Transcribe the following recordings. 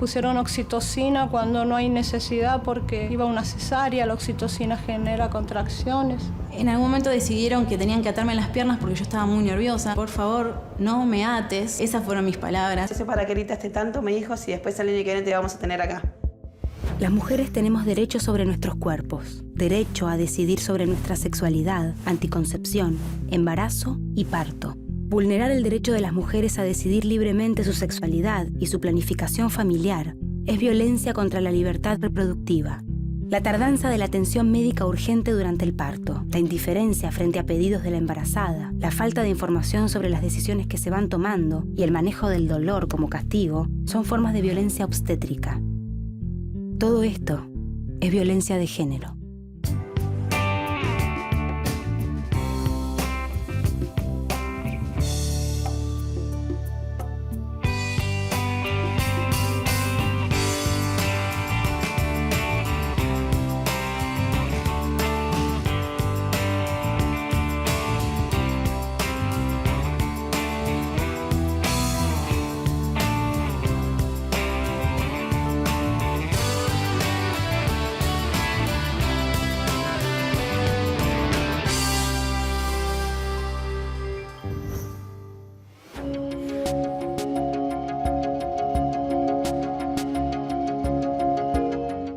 pusieron oxitocina cuando no hay necesidad porque iba una cesárea, la oxitocina genera contracciones. En algún momento decidieron que tenían que atarme las piernas porque yo estaba muy nerviosa. Por favor, no me ates. Esas fueron mis palabras. No sé para qué gritaste tanto, me dijo, si después al año que viene te vamos a tener acá. Las mujeres tenemos derecho sobre nuestros cuerpos, derecho a decidir sobre nuestra sexualidad, anticoncepción, embarazo y parto. Vulnerar el derecho de las mujeres a decidir libremente su sexualidad y su planificación familiar es violencia contra la libertad reproductiva. La tardanza de la atención médica urgente durante el parto, la indiferencia frente a pedidos de la embarazada, la falta de información sobre las decisiones que se van tomando y el manejo del dolor como castigo son formas de violencia obstétrica. Todo esto es violencia de género.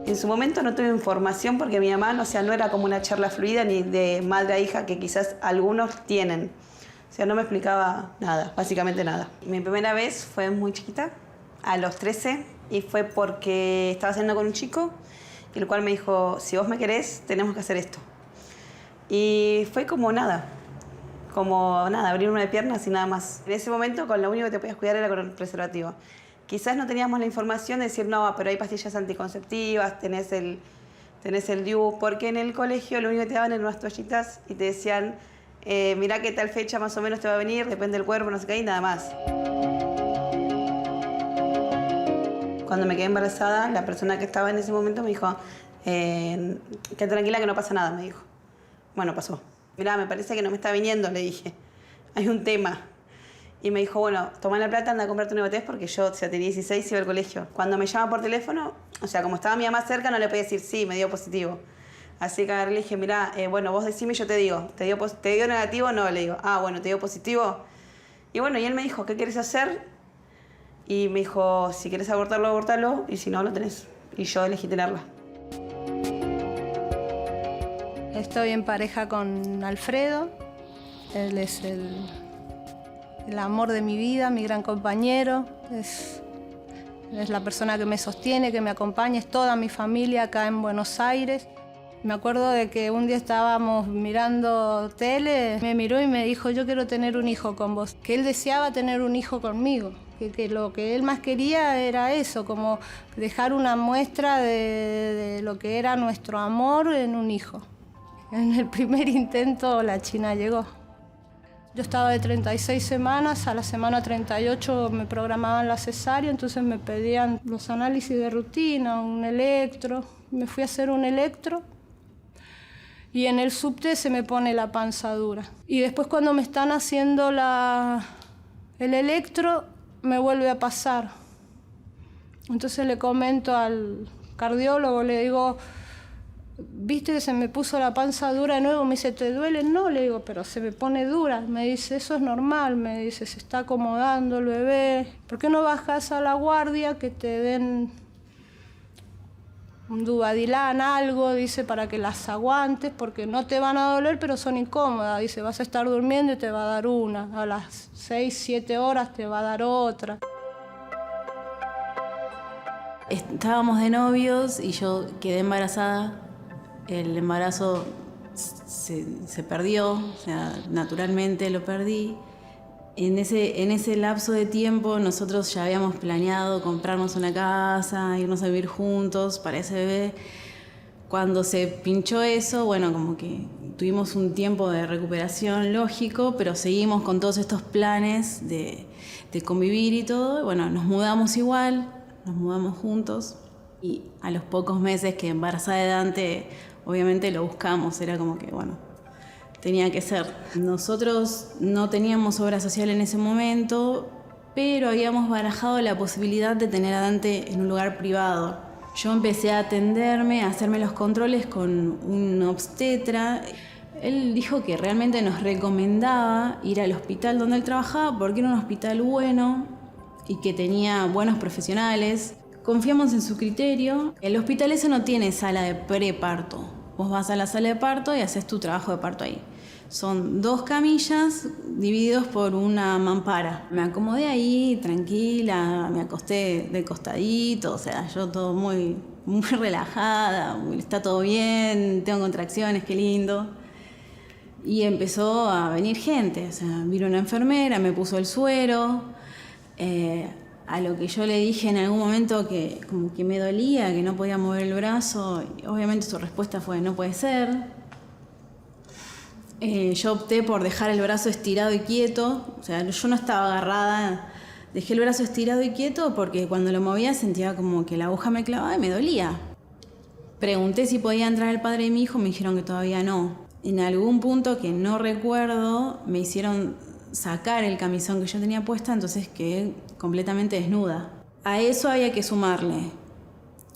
En su momento no tuve información porque mi mamá, o sea, no era como una charla fluida ni de madre a hija que quizás algunos tienen. O sea, no me explicaba nada, básicamente nada. Mi primera vez fue muy chiquita, a los 13, y fue porque estaba saliendo con un chico, el cual me dijo, si vos me querés, tenemos que hacer esto. Y fue como nada, abrirme de piernas y nada más. En ese momento, con lo único que te podías cuidar era con el preservativo. Quizás no teníamos la información de decir, no, pero hay pastillas anticonceptivas, tenés el DIU, porque en el colegio lo único que te daban eran unas toallitas y te decían, mirá qué tal fecha más o menos te va a venir, depende del cuerpo, no sé qué, y nada más. Cuando me quedé embarazada, la persona que estaba en ese momento me dijo, que tranquila que no pasa nada, me dijo. Bueno, pasó. Mirá, me parece que no me está viniendo, le dije. Hay un tema. Y me dijo, bueno, toma la plata, anda a comprarte un IVTs porque yo, o sea, tenía 16 y iba al colegio. Cuando me llama por teléfono, o sea, como estaba mi mamá cerca, no le podía decir sí, me dio positivo. Así que agarré y le dije, mirá, bueno, vos decime y yo te digo. ¿Te dio negativo? No, le digo. Ah, bueno, ¿te dio positivo? Y bueno, y él me dijo, ¿qué quieres hacer? Y me dijo, si quieres abortarlo, abortalo, y si no, lo tenés. Y yo elegí tenerla. Estoy en pareja con Alfredo. Él es el amor de mi vida, mi gran compañero. Es la persona que me sostiene, que me acompaña. Es toda mi familia acá en Buenos Aires. Me acuerdo de que un día estábamos mirando tele, me miró y me dijo, yo quiero tener un hijo con vos. Que él deseaba tener un hijo conmigo. Que lo que él más quería era eso, como dejar una muestra de lo que era nuestro amor en un hijo. En el primer intento la China llegó. Yo estaba de 36 semanas, a la semana 38 me programaban la cesárea, entonces me pedían los análisis de rutina, un electro. Me fui a hacer un electro y en el subte se me pone la panza dura. Y después cuando me están haciendo el electro, me vuelve a pasar. Entonces le comento al cardiólogo, le digo, ¿viste que se me puso la panza dura de nuevo? Me dice, ¿te duele? No, le digo, pero se me pone dura. Me dice, eso es normal, me dice, se está acomodando el bebé. ¿Por qué no bajas a la guardia que te den un Duvadilán, algo? Dice, para que las aguantes, porque no te van a doler, pero son incómodas. Dice, vas a estar durmiendo y te va a dar una. A las 6, 7 horas te va a dar otra. Estábamos de novios y yo quedé embarazada. El embarazo se perdió, o sea, naturalmente lo perdí. En ese lapso de tiempo nosotros ya habíamos planeado comprarnos una casa, irnos a vivir juntos para ese bebé. Cuando se pinchó eso, bueno, como que tuvimos un tiempo de recuperación lógico, pero seguimos con todos estos planes de convivir y todo. Bueno, nos mudamos igual, nos mudamos juntos y a los pocos meses que embarazada de Dante, obviamente lo buscamos, era como que, bueno, tenía que ser. Nosotros no teníamos obra social en ese momento, pero habíamos barajado la posibilidad de tener a Dante en un lugar privado. Yo empecé a atenderme, a hacerme los controles con un obstetra. Él dijo que realmente nos recomendaba ir al hospital donde él trabajaba porque era un hospital bueno y que tenía buenos profesionales. Confiamos en su criterio. El hospital ese no tiene sala de preparto. Vos vas a la sala de parto y haces tu trabajo de parto ahí. Son 2 camillas divididos por una mampara. Me acomodé ahí, tranquila, me acosté de costadito, o sea, yo todo muy relajada, está todo bien, tengo contracciones, qué lindo. Y empezó a venir gente, o sea, vino una enfermera, me puso el suero, a lo que yo le dije en algún momento que como que me dolía, que no podía mover el brazo, y obviamente su respuesta fue no puede ser. Yo opté por dejar el brazo estirado y quieto, o sea, yo no estaba agarrada, dejé el brazo estirado y quieto porque cuando lo movía sentía como que la aguja me clavaba y me dolía. Pregunté si podía entrar el padre de mi hijo, me dijeron que todavía no. En algún punto que no recuerdo, me hicieron sacar el camisón que yo tenía puesta, entonces quedé completamente desnuda. A eso había que sumarle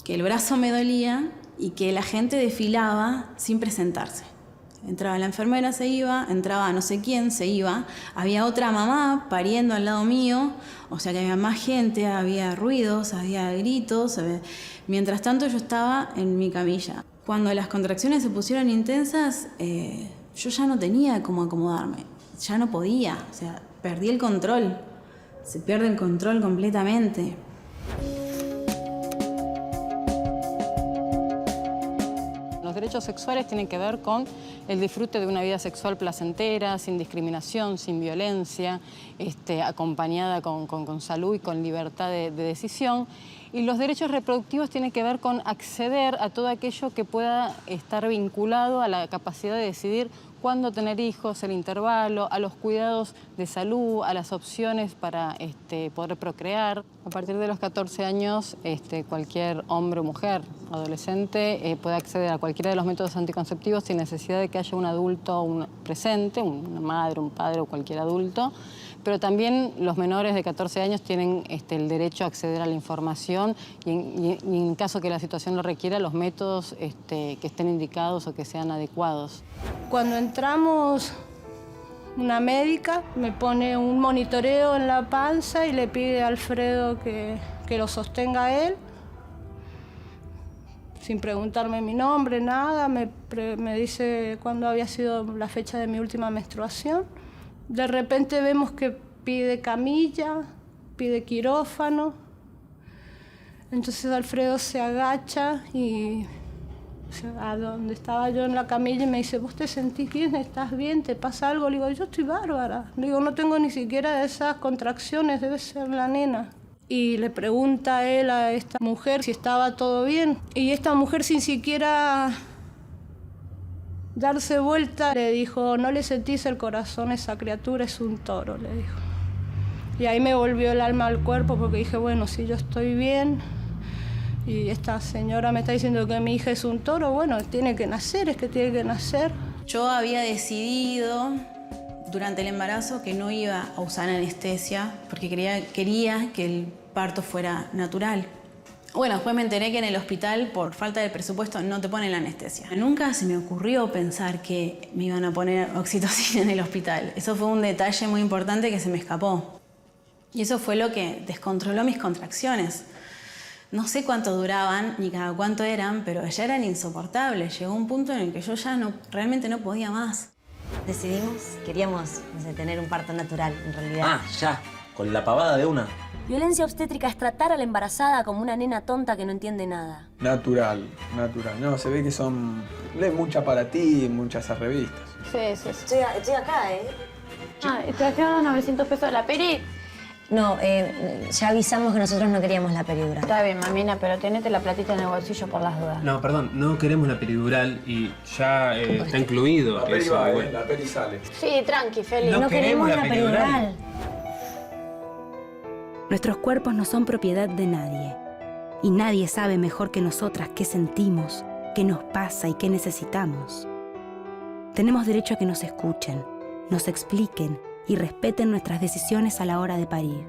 que el brazo me dolía y que la gente desfilaba sin presentarse. Entraba la enfermera, se iba, entraba no sé quién, se iba. Había otra mamá pariendo al lado mío, o sea que había más gente, había ruidos, había gritos. Mientras tanto yo estaba en mi camilla. Cuando las contracciones se pusieron intensas, yo ya no tenía cómo acomodarme, ya no podía, o sea, perdí el control, se pierde el control completamente. Los derechos sexuales tienen que ver con el disfrute de una vida sexual placentera, sin discriminación, sin violencia, acompañada con salud y con libertad de decisión. Y los derechos reproductivos tienen que ver con acceder a todo aquello que pueda estar vinculado a la capacidad de decidir cuándo tener hijos, el intervalo, a los cuidados de salud, a las opciones para poder procrear. A partir de los 14 años, cualquier hombre o mujer, adolescente, puede acceder a cualquiera de los métodos anticonceptivos sin necesidad de que haya un adulto presente, una madre, un padre o cualquier adulto. Pero también los menores de 14 años tienen el derecho a acceder a la información y en caso que la situación lo requiera, los métodos que estén indicados o que sean adecuados. Cuando entramos, una médica me pone un monitoreo en la panza y le pide a Alfredo que lo sostenga a él. Sin preguntarme mi nombre, nada, me dice cuándo había sido la fecha de mi última menstruación. De repente vemos que pide camilla, pide quirófano. Entonces Alfredo se agacha y a donde estaba yo en la camilla y me dice, ¿vos te sentís bien? ¿Estás bien? ¿Te pasa algo? Le digo, yo estoy bárbara. Le digo, no tengo ni siquiera esas contracciones, debe ser la nena. Y le pregunta a él, a esta mujer, si estaba todo bien. Y esta mujer sin siquiera darse vuelta, le dijo, no le sentís el corazón, esa criatura es un toro, le dijo. Y ahí me volvió el alma al cuerpo porque dije, bueno, si yo estoy bien y esta señora me está diciendo que mi hija es un toro, bueno, tiene que nacer, es que tiene que nacer. Yo había decidido durante el embarazo que no iba a usar anestesia porque quería que el parto fuera natural. Bueno, después me enteré que en el hospital, por falta de presupuesto, no te ponen la anestesia. Nunca se me ocurrió pensar que me iban a poner oxitocina en el hospital. Eso fue un detalle muy importante que se me escapó. Y eso fue lo que descontroló mis contracciones. No sé cuánto duraban ni cada cuánto eran, pero ya eran insoportables. Llegó un punto en el que yo ya realmente no podía más. Queríamos tener un parto natural, en realidad. Ah, ya, con la pavada de una. Violencia obstétrica es tratar a la embarazada como una nena tonta que no entiende nada. Natural. No, se ve que leen mucha para ti, muchas esas revistas. Sí. Estoy acá, ¿eh? ¿Te trajeron 900 pesos la peri? No, ya avisamos que nosotros no queríamos la peridural. Está bien, mamina, pero tenete la platita en el bolsillo por las dudas. No, perdón, no queremos la peridural y ya está incluido. La peri eso, va, bueno. la peri sale. Sí, tranqui, Feli. No queremos la peridural. Nuestros cuerpos no son propiedad de nadie. Y nadie sabe mejor que nosotras qué sentimos, qué nos pasa y qué necesitamos. Tenemos derecho a que nos escuchen, nos expliquen y respeten nuestras decisiones a la hora de parir.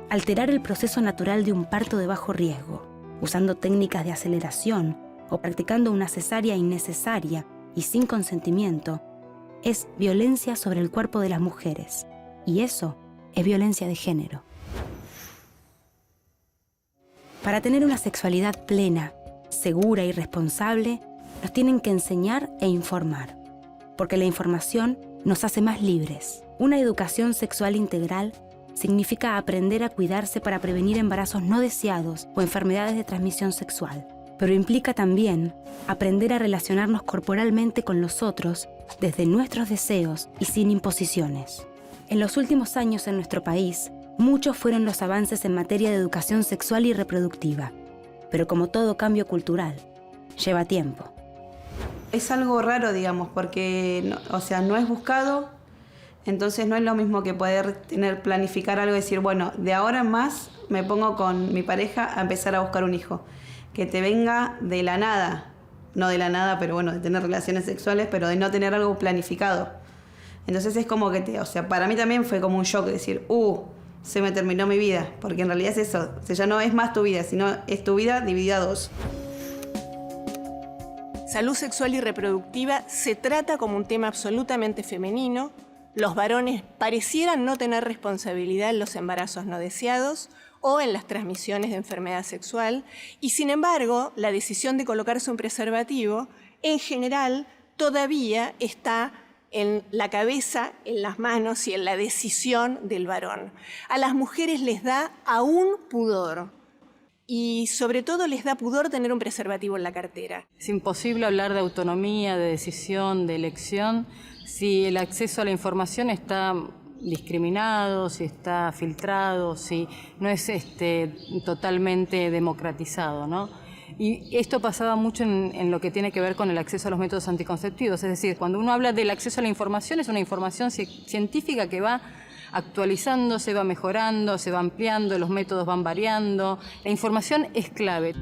alterar el proceso natural de un parto de bajo riesgo, usando técnicas de aceleración o practicando una cesárea innecesaria y sin consentimiento, es violencia sobre el cuerpo de las mujeres. Y eso es violencia de género. Para tener una sexualidad plena, segura y responsable, nos tienen que enseñar e informar, porque la información nos hace más libres. Una educación sexual integral significa aprender a cuidarse para prevenir embarazos no deseados o enfermedades de transmisión sexual, pero implica también aprender a relacionarnos corporalmente con los otros desde nuestros deseos y sin imposiciones. En los últimos años en nuestro país, muchos fueron los avances en materia de educación sexual y reproductiva, pero como todo cambio cultural, lleva tiempo. Es algo raro, digamos, porque no es buscado, entonces no es lo mismo que poder planificar algo y decir, bueno, de ahora en más me pongo con mi pareja a empezar a buscar un hijo. Que te venga de la nada, no de la nada, pero bueno, de tener relaciones sexuales, pero de no tener algo planificado. Entonces es como que para mí también fue como un shock decir, se me terminó mi vida, porque en realidad es eso, ya no es más tu vida, sino es tu vida dividida a dos. Salud sexual y reproductiva se trata como un tema absolutamente femenino. Los varones parecieran no tener responsabilidad en los embarazos no deseados o en las transmisiones de enfermedad sexual, y sin embargo, la decisión de colocarse un preservativo, en general, todavía está en la cabeza, en las manos y en la decisión del varón. A las mujeres les da aún pudor. Y sobre todo les da pudor tener un preservativo en la cartera. Es imposible hablar de autonomía, de decisión, de elección, si el acceso a la información está discriminado, si está filtrado, si no es totalmente democratizado, ¿no? Y esto pasaba mucho en lo que tiene que ver con el acceso a los métodos anticonceptivos. Es decir, cuando uno habla del acceso a la información, es una información científica que va actualizando, se va mejorando, se va ampliando, los métodos van variando. La información es clave.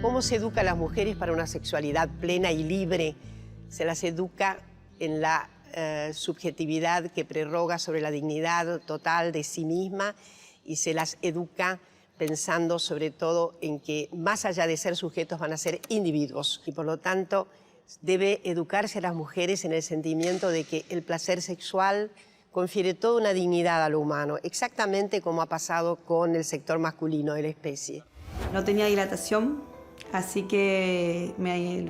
¿Cómo se educa a las mujeres para una sexualidad plena y libre? Se las educa en la subjetividad que prerroga sobre la dignidad total de sí misma y se las educa pensando sobre todo en que más allá de ser sujetos van a ser individuos y por lo tanto debe educarse a las mujeres en el sentimiento de que el placer sexual confiere toda una dignidad a lo humano, exactamente como ha pasado con el sector masculino de la especie. No tenía dilatación, así que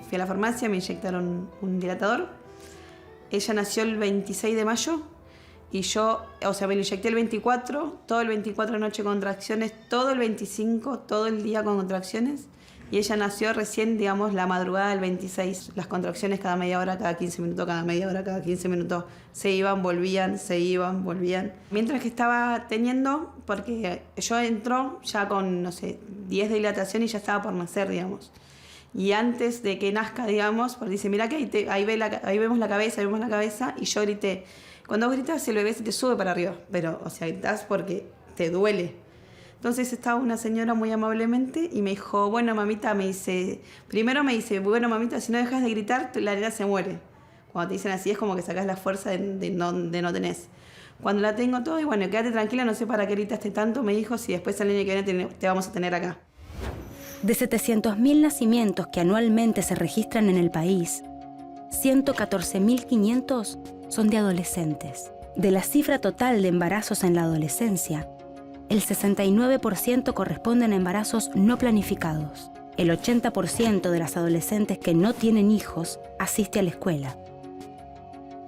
fui a la farmacia, me inyectaron un dilatador. Ella nació el 26 de mayo y yo, me lo inyecté el 24, todo el 24 de noche contracciones, todo el 25, todo el día con contracciones. Y ella nació recién, digamos, la madrugada del 26. Las contracciones cada media hora, cada 15 minutos, cada media hora, cada 15 minutos. Se iban, volvían, se iban, volvían. Mientras que estaba teniendo, porque yo entró ya con, 10 de dilatación y ya estaba por nacer, digamos. Y antes de que nazca, digamos, porque dice, mira que ahí vemos la cabeza, y yo grité. Cuando gritas, el bebé se te sube para arriba, pero, gritás porque te duele. Entonces estaba una señora muy amablemente y me dijo, bueno, mamita, primero me dice, bueno, mamita, si no dejas de gritar, la nena se muere. Cuando te dicen así es como que sacás la fuerza de no tenés. Cuando la tengo todo, y bueno, quédate tranquila, no sé para qué gritaste tanto, me dijo, si después el año que viene te vamos a tener acá. De 700.000 nacimientos que anualmente se registran en el país, 114.500 son de adolescentes. De la cifra total de embarazos en la adolescencia, el 69% corresponden a embarazos no planificados. El 80% de las adolescentes que no tienen hijos asiste a la escuela.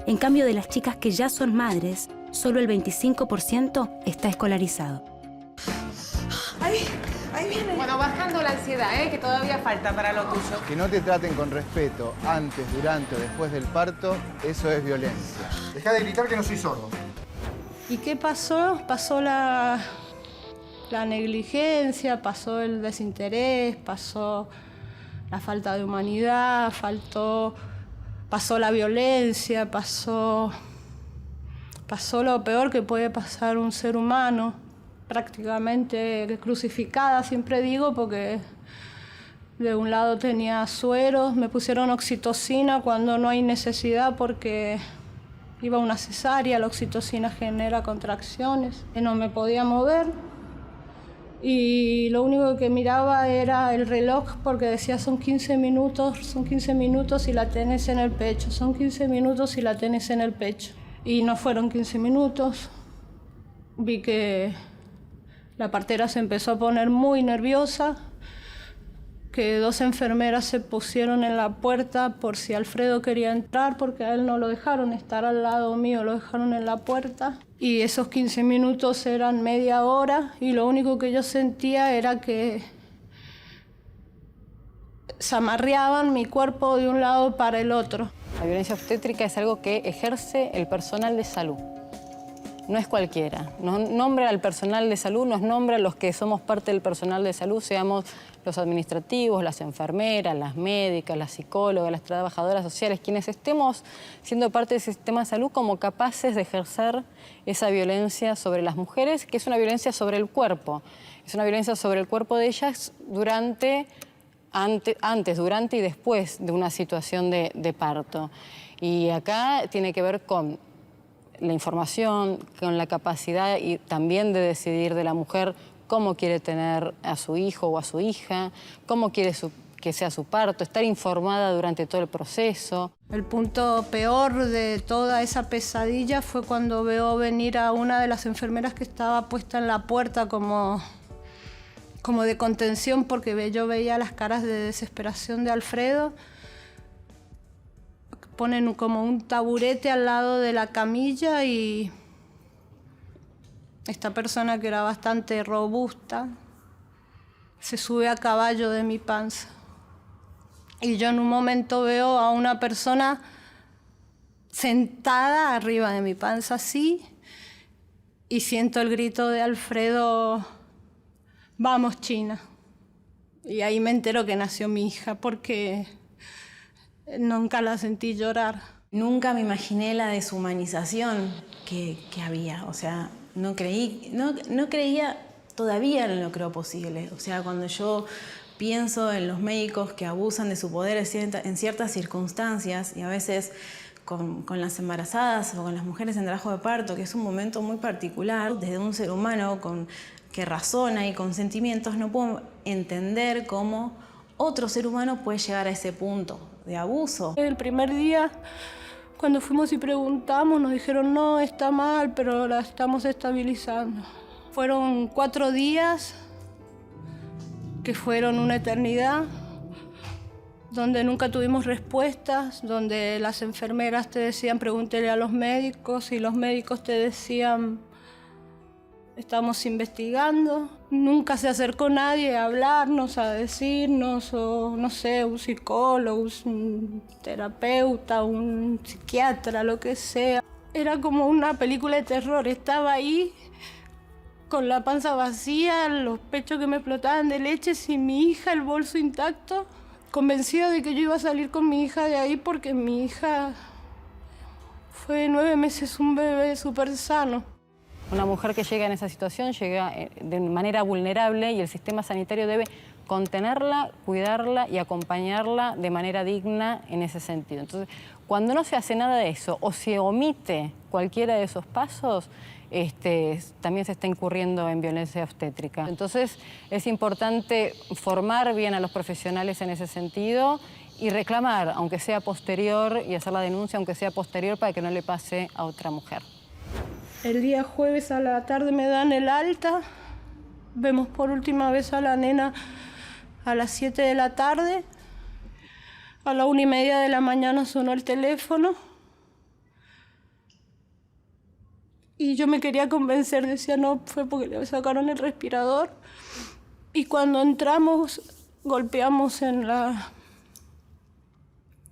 En cambio, de las chicas que ya son madres, solo el 25% está escolarizado. Ahí viene. Bueno, bajando la ansiedad, que todavía falta para lo tuyo. Que no te traten con respeto antes, durante o después del parto, eso es violencia. Deja de gritar que no soy sordo. ¿Y qué pasó? Pasó la negligencia, pasó el desinterés, pasó la falta de humanidad, pasó la violencia, pasó lo peor que puede pasar un ser humano, prácticamente crucificada, siempre digo, porque de un lado tenía sueros, me pusieron oxitocina cuando no hay necesidad porque Iba a una cesárea, la oxitocina genera contracciones, no me podía mover. Y lo único que miraba era el reloj porque decía son 15 minutos y la tenés en el pecho, son 15 minutos y la tenés en el pecho. Y no fueron 15 minutos. Vi que la partera se empezó a poner muy nerviosa, que 2 enfermeras se pusieron en la puerta por si Alfredo quería entrar, porque a él no lo dejaron estar al lado mío, lo dejaron en la puerta. Y esos 15 minutos eran media hora y lo único que yo sentía era que se amarreaban mi cuerpo de un lado para el otro. La violencia obstétrica es algo que ejerce el personal de salud. No es cualquiera. Nos nombra al personal de salud, nos nombra a los que somos parte del personal de salud, seamos los administrativos, las enfermeras, las médicas, las psicólogas, las trabajadoras sociales, quienes estemos siendo parte del sistema de salud como capaces de ejercer esa violencia sobre las mujeres, que es una violencia sobre el cuerpo. Es una violencia sobre el cuerpo de ellas antes, durante y después de una situación de parto. Y acá tiene que ver con la información, con la capacidad y también de decidir de la mujer cómo quiere tener a su hijo o a su hija, cómo quiere que sea su parto, estar informada durante todo el proceso. El punto peor de toda esa pesadilla fue cuando veo venir a una de las enfermeras que estaba puesta en la puerta como de contención, porque yo veía las caras de desesperación de Alfredo. Ponen como un taburete al lado de la camilla y esta persona, que era bastante robusta, se sube a caballo de mi panza. Y yo en un momento veo a una persona sentada arriba de mi panza así y siento el grito de Alfredo: "Vamos, China". Y ahí me entero que nació mi hija, porque nunca la sentí llorar. Nunca me imaginé la deshumanización que había. O sea, no creía, todavía no lo creo posible. O sea, cuando yo pienso en los médicos que abusan de su poder en ciertas circunstancias, y a veces con las embarazadas o con las mujeres en trabajo de parto, que es un momento muy particular, desde un ser humano que razona y con sentimientos, no puedo entender cómo otro ser humano puede llegar a ese punto de abuso. El primer día, cuando fuimos y preguntamos, nos dijeron: no, está mal, pero la estamos estabilizando. Fueron 4 días, que fueron una eternidad, donde nunca tuvimos respuestas, donde las enfermeras te decían: pregúntele a los médicos, y los médicos te decían: estamos investigando. Nunca se acercó nadie a hablarnos, a decirnos, o no sé, un psicólogo, un terapeuta, un psiquiatra, lo que sea. Era como una película de terror. Estaba ahí con la panza vacía, los pechos que me explotaban de leche, sin mi hija, el bolso intacto, convencida de que yo iba a salir con mi hija de ahí, porque mi hija fue 9 meses un bebé súper sano. Una mujer que llega en esa situación llega de manera vulnerable y el sistema sanitario debe contenerla, cuidarla y acompañarla de manera digna en ese sentido. Entonces, cuando no se hace nada de eso o se omite cualquiera de esos pasos, también se está incurriendo en violencia obstétrica. Entonces, es importante formar bien a los profesionales en ese sentido y reclamar, aunque sea posterior, y hacer la denuncia, aunque sea posterior, para que no le pase a otra mujer. El día jueves a la tarde me dan el alta. Vemos por última vez a la nena a las 7 de la tarde. A la 1:30 de la mañana sonó el teléfono. Y yo me quería convencer, decía: no, fue porque le sacaron el respirador. Y cuando entramos, golpeamos en la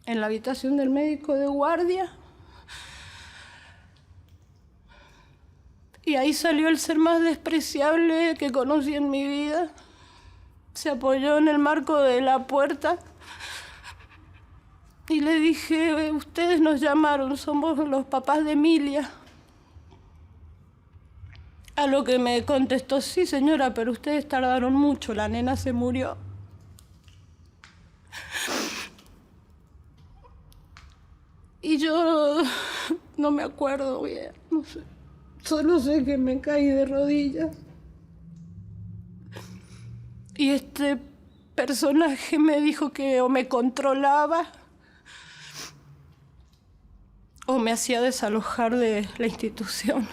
habitación del médico de guardia. Y ahí salió el ser más despreciable que conocí en mi vida. Se apoyó en el marco de la puerta y le dije: ustedes nos llamaron, somos los papás de Emilia. A lo que me contestó: sí, señora, pero ustedes tardaron mucho, la nena se murió. Y yo No me acuerdo bien, no sé. Solo sé que me caí de rodillas. Y este personaje me dijo que o me controlaba o me hacía desalojar de la institución.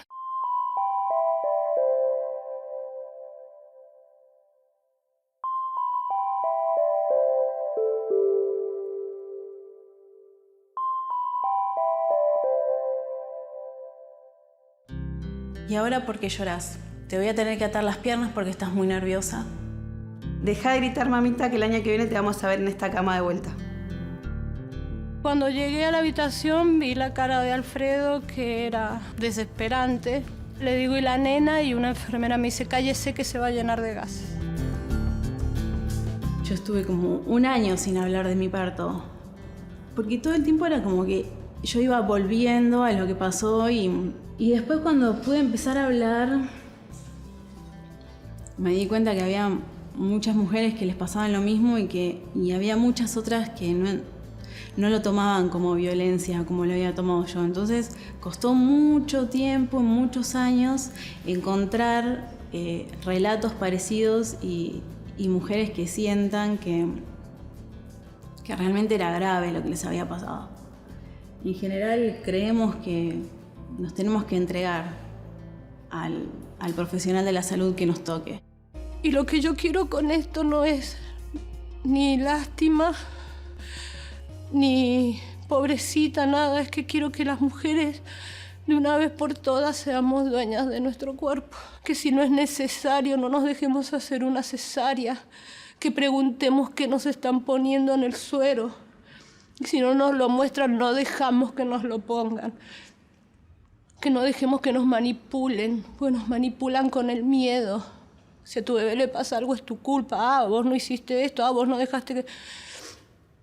¿Y ahora por qué llorás? Te voy a tener que atar las piernas porque estás muy nerviosa. Deja de gritar, mamita, que el año que viene te vamos a ver en esta cama de vuelta. Cuando llegué a la habitación vi la cara de Alfredo, que era desesperante. Le digo, ¿y la nena? Y una enfermera me dice, cállese que se va a llenar de gases. Yo estuve como un año sin hablar de mi parto. Porque todo el tiempo era como que yo iba volviendo a lo que pasó y después cuando pude empezar a hablar, me di cuenta que había muchas mujeres que les pasaban lo mismo y había muchas otras que no lo tomaban como violencia, como lo había tomado yo. Entonces costó mucho tiempo, muchos años, encontrar relatos parecidos y mujeres que sientan que realmente era grave lo que les había pasado. En general creemos que nos tenemos que entregar al profesional de la salud que nos toque. Y lo que yo quiero con esto no es ni lástima, ni pobrecita, nada. Es que quiero que las mujeres de una vez por todas seamos dueñas de nuestro cuerpo. Que si no es necesario, no nos dejemos hacer una cesárea. Que preguntemos qué nos están poniendo en el suero. Y si no nos lo muestran, no dejamos que nos lo pongan. Que no dejemos que nos manipulen, porque nos manipulan con el miedo. Si a tu bebé le pasa algo es tu culpa. Vos no hiciste esto, vos no dejaste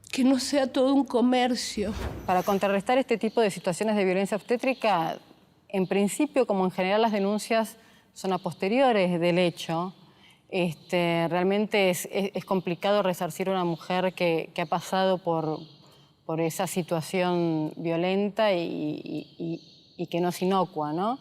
que no sea todo un comercio. Para contrarrestar este tipo de situaciones de violencia obstétrica, en principio, como en general las denuncias son a posteriores del hecho, realmente es complicado resarcir a una mujer que ha pasado por esa situación violenta y que no es inocua, ¿no?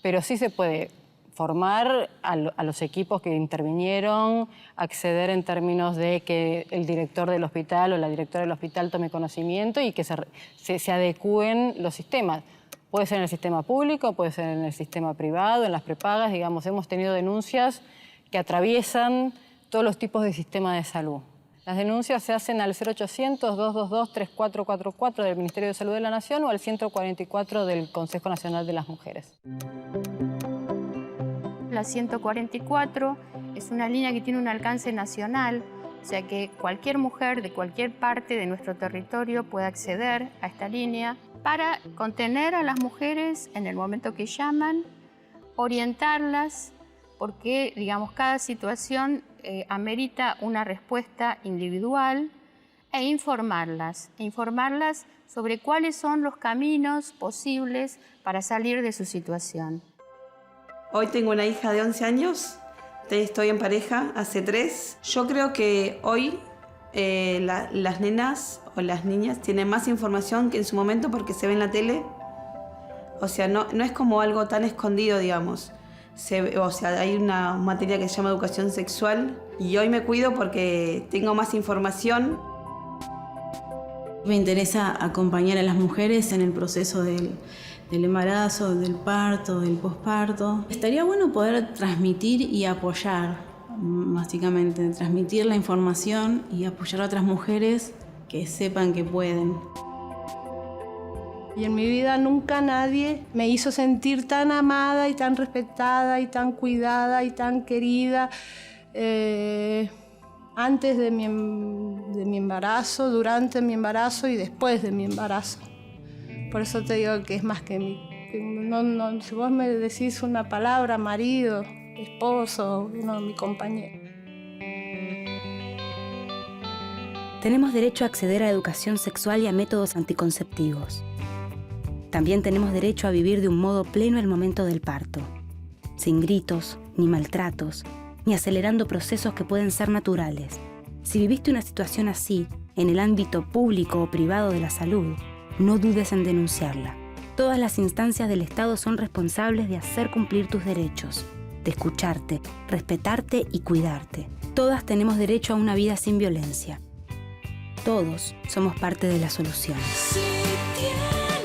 Pero sí se puede formar a los equipos que intervinieron, acceder en términos de que el director del hospital o la directora del hospital tome conocimiento y que se adecúen los sistemas. Puede ser en el sistema público, puede ser en el sistema privado, en las prepagas, digamos, hemos tenido denuncias que atraviesan todos los tipos de sistema de salud. Las denuncias se hacen al 0800-222-3444 del Ministerio de Salud de la Nación o al 144 del Consejo Nacional de las Mujeres. La 144 es una línea que tiene un alcance nacional, o sea que cualquier mujer de cualquier parte de nuestro territorio puede acceder a esta línea para contener a las mujeres en el momento que llaman, orientarlas, porque digamos, cada situación amerita una respuesta individual e informarlas sobre cuáles son los caminos posibles para salir de su situación. Hoy tengo una hija de 11 años, estoy en pareja hace 3. Yo creo que hoy las nenas o las niñas tienen más información que en su momento porque se ve en la tele. O sea, no es como algo tan escondido, digamos. Hay una materia que se llama educación sexual y hoy me cuido porque tengo más información. Me interesa acompañar a las mujeres en el proceso del embarazo, del parto, del posparto. Estaría bueno poder transmitir y apoyar, básicamente, transmitir la información y apoyar a otras mujeres que sepan que pueden. Y en mi vida nunca nadie me hizo sentir tan amada y tan respetada y tan cuidada y tan querida antes de mi embarazo, durante mi embarazo y después de mi embarazo. Por eso te digo que es más que si vos me decís una palabra, marido, esposo, mi compañero. Tenemos derecho a acceder a educación sexual y a métodos anticonceptivos. También tenemos derecho a vivir de un modo pleno el momento del parto, sin gritos, ni maltratos, ni acelerando procesos que pueden ser naturales. Si viviste una situación así, en el ámbito público o privado de la salud, no dudes en denunciarla. Todas las instancias del Estado son responsables de hacer cumplir tus derechos, de escucharte, respetarte y cuidarte. Todas tenemos derecho a una vida sin violencia. Todos somos parte de la solución. Si tienes